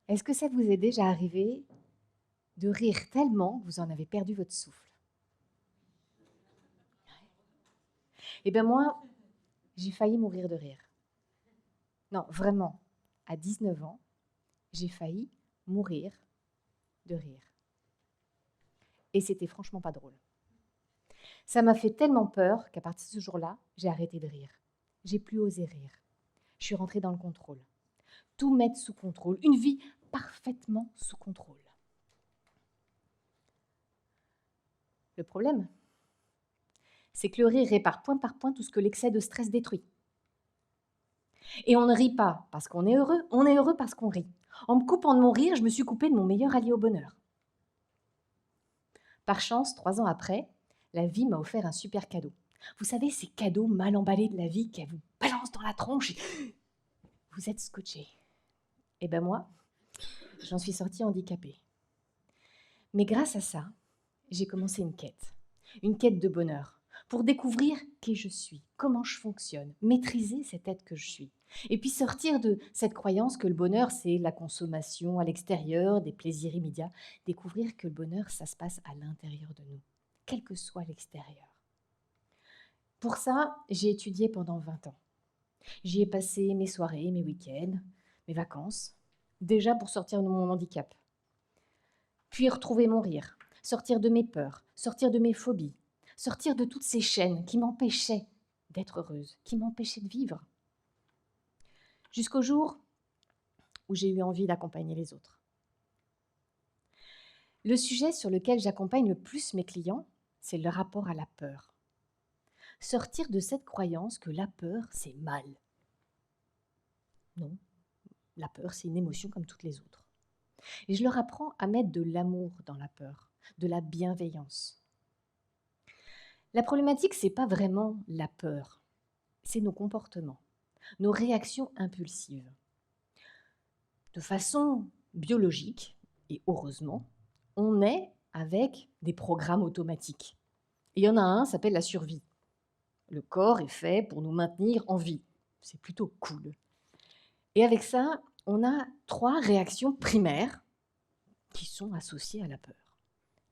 Est-ce que ça vous est déjà arrivé de rire tellement que vous en avez perdu votre souffle? Eh bien moi, j'ai failli mourir de rire. Non, vraiment, à 19 ans, j'ai failli mourir de rire. Et c'était franchement pas drôle. Ça m'a fait tellement peur qu'à partir de ce jour-là, j'ai arrêté de rire. J'ai plus osé rire. Je suis rentrée dans le contrôle. Tout mettre sous contrôle. Une vie parfaitement sous contrôle. Le problème, c'est que le rire répare point par point tout ce que l'excès de stress détruit. Et on ne rit pas parce qu'on est heureux parce qu'on rit. En me coupant de mon rire, je me suis coupée de mon meilleur allié au bonheur. Par chance, 3 ans après, la vie m'a offert un super cadeau. Vous savez, ces cadeaux mal emballés de la vie qu'elle vous balance dans la tronche et vous êtes scotché. Et ben moi, j'en suis sortie handicapée. Mais grâce à ça, j'ai commencé une quête de bonheur, pour découvrir qui je suis, comment je fonctionne, maîtriser cet être que je suis. Et puis sortir de cette croyance que le bonheur, c'est la consommation à l'extérieur, des plaisirs immédiats. Découvrir que le bonheur, ça se passe à l'intérieur de nous, quel que soit l'extérieur. Pour ça, j'ai étudié pendant 20 ans. J'y ai passé mes soirées, mes week-ends, mes vacances, déjà pour sortir de mon handicap. Puis retrouver mon rire, sortir de mes peurs, sortir de mes phobies, sortir de toutes ces chaînes qui m'empêchaient d'être heureuse, qui m'empêchaient de vivre. Jusqu'au jour où j'ai eu envie d'accompagner les autres. Le sujet sur lequel j'accompagne le plus mes clients, c'est le rapport à la peur. Sortir de cette croyance que la peur, c'est mal. Non, la peur, c'est une émotion comme toutes les autres. Et je leur apprends à mettre de l'amour dans la peur, de la bienveillance. La problématique, c'est pas vraiment la peur, c'est nos comportements, nos réactions impulsives. De façon biologique, et heureusement, on est avec des programmes automatiques. Et il y en a un, ça s'appelle la survie. Le corps est fait pour nous maintenir en vie. C'est plutôt cool. Et avec ça, on a 3 réactions primaires qui sont associées à la peur.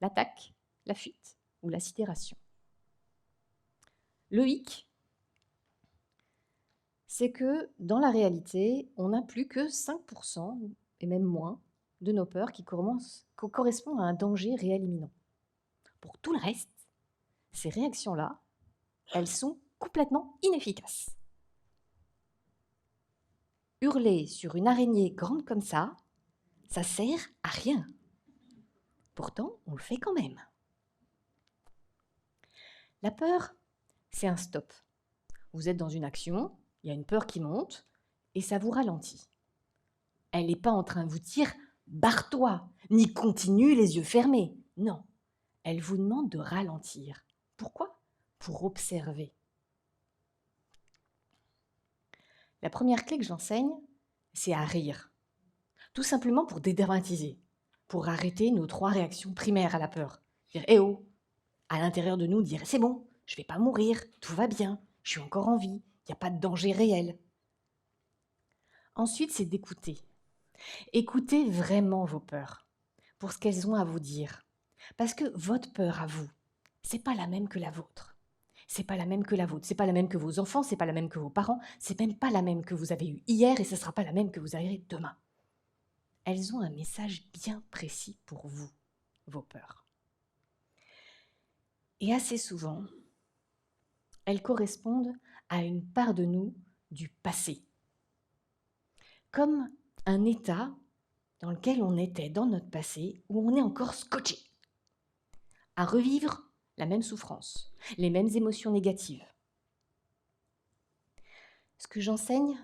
L'attaque, la fuite ou la sidération. Le hic, c'est que dans la réalité, on n'a plus que 5%, et même moins, de nos peurs qui correspondent à un danger réel imminent. Pour tout le reste, ces réactions-là, elles sont complètement inefficaces. Hurler sur une araignée grande comme ça sert à rien. Pourtant, on le fait quand même. La peur, c'est un stop. Vous êtes dans une action, il y a une peur qui monte, et ça vous ralentit. Elle n'est pas en train de vous dire « barre-toi », ni « continue les yeux fermés ». Non, elle vous demande de ralentir. Pourquoi ? Pour observer. La première clé que j'enseigne, c'est à rire. Tout simplement pour dédramatiser, pour arrêter nos 3 réactions primaires à la peur. Dire « eh oh !» à l'intérieur de nous, dire « c'est bon, je ne vais pas mourir, tout va bien, je suis encore en vie, il n'y a pas de danger réel ». Ensuite, c'est d'écouter. Écoutez vraiment vos peurs pour ce qu'elles ont à vous dire. Parce que votre peur à vous, c'est pas la même que la vôtre. C'est pas la même que la vôtre. C'est pas la même que vos enfants, c'est pas la même que vos parents, c'est même pas la même que vous avez eue hier et ce sera pas la même que vous aurez demain. Elles ont un message bien précis pour vous, vos peurs. Et assez souvent, elles correspondent à une part de nous du passé. Comme un état dans lequel on était dans notre passé, où on est encore scotché, à revivre la même souffrance, les mêmes émotions négatives. Ce que j'enseigne,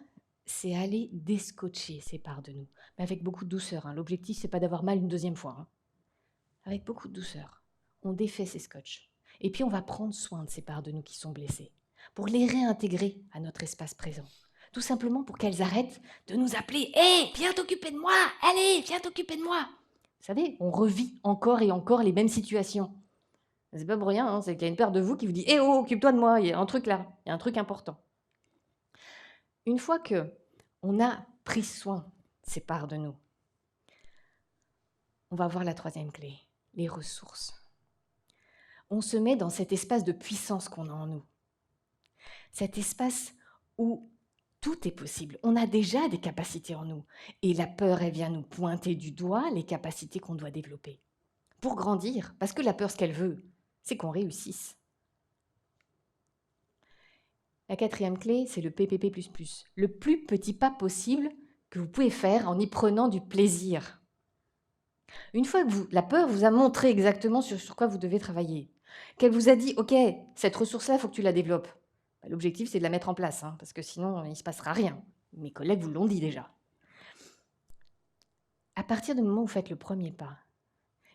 c'est aller déscotcher ces parts de nous, mais avec beaucoup de douceur. L'objectif, c'est pas d'avoir mal une deuxième fois. Avec beaucoup de douceur. On défait ces scotch. Et puis on va prendre soin de ces parts de nous qui sont blessées, pour les réintégrer à notre espace présent. Tout simplement pour qu'elles arrêtent de nous appeler « Hé, viens t'occuper de moi! Allez, viens t'occuper de moi !» Vous savez, on revit encore et encore les mêmes situations. C'est pas pour rien, c'est qu'il y a une paire de vous qui vous dit « Eh oh, occupe-toi de moi, il y a un truc là, il y a un truc important. » Une fois qu'on a pris soin de ces parts de nous, on va voir la troisième clé, les ressources. On se met dans cet espace de puissance qu'on a en nous. Cet espace où tout est possible. On a déjà des capacités en nous. Et la peur, elle vient nous pointer du doigt les capacités qu'on doit développer. Pour grandir, parce que la peur, ce qu'elle veut, c'est qu'on réussisse. La quatrième clé, c'est le PPP++, le plus petit pas possible que vous pouvez faire en y prenant du plaisir. Une fois que la peur vous a montré exactement sur quoi vous devez travailler, qu'elle vous a dit « Ok, cette ressource-là, il faut que tu la développes », l'objectif, c'est de la mettre en place, parce que sinon, il ne se passera rien. Mes collègues vous l'ont dit déjà. À partir du moment où vous faites le premier pas,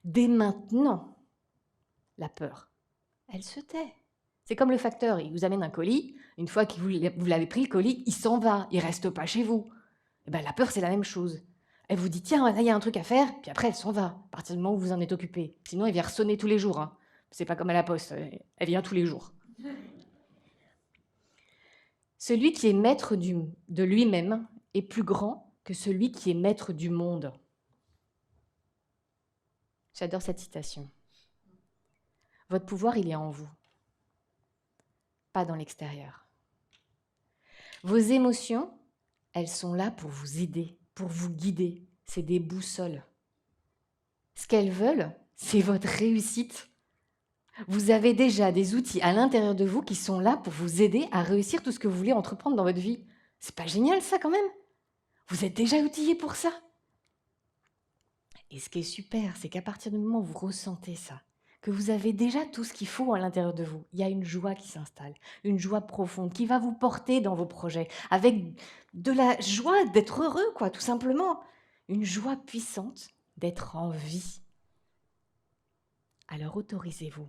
dès maintenant, la peur, elle se tait. C'est comme le facteur, il vous amène un colis, une fois que vous l'avez pris, le colis, il s'en va, il ne reste pas chez vous. Et ben, la peur, c'est la même chose. Elle vous dit, tiens, là, il y a un truc à faire, puis après, elle s'en va, à partir du moment où vous en êtes occupé. Sinon, elle vient ressonner tous les jours. C'est pas comme à la poste, elle vient tous les jours. Celui qui est maître de lui-même est plus grand que celui qui est maître du monde. J'adore cette citation. Votre pouvoir, il est en vous, pas dans l'extérieur. Vos émotions, elles sont là pour vous aider, pour vous guider. C'est des boussoles. Ce qu'elles veulent, c'est votre réussite. Vous avez déjà des outils à l'intérieur de vous qui sont là pour vous aider à réussir tout ce que vous voulez entreprendre dans votre vie. C'est pas génial ça quand même? Vous êtes déjà outillés pour ça. Et ce qui est super, c'est qu'à partir du moment où vous ressentez ça, que vous avez déjà tout ce qu'il faut à l'intérieur de vous, il y a une joie qui s'installe, une joie profonde qui va vous porter dans vos projets, avec de la joie d'être heureux, quoi, tout simplement. Une joie puissante d'être en vie. Alors autorisez-vous.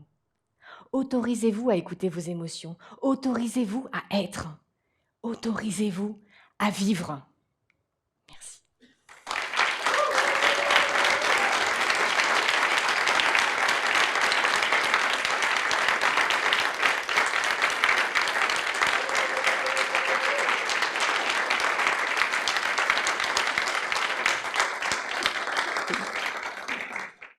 Autorisez-vous à écouter vos émotions. Autorisez-vous à être. Autorisez-vous à vivre.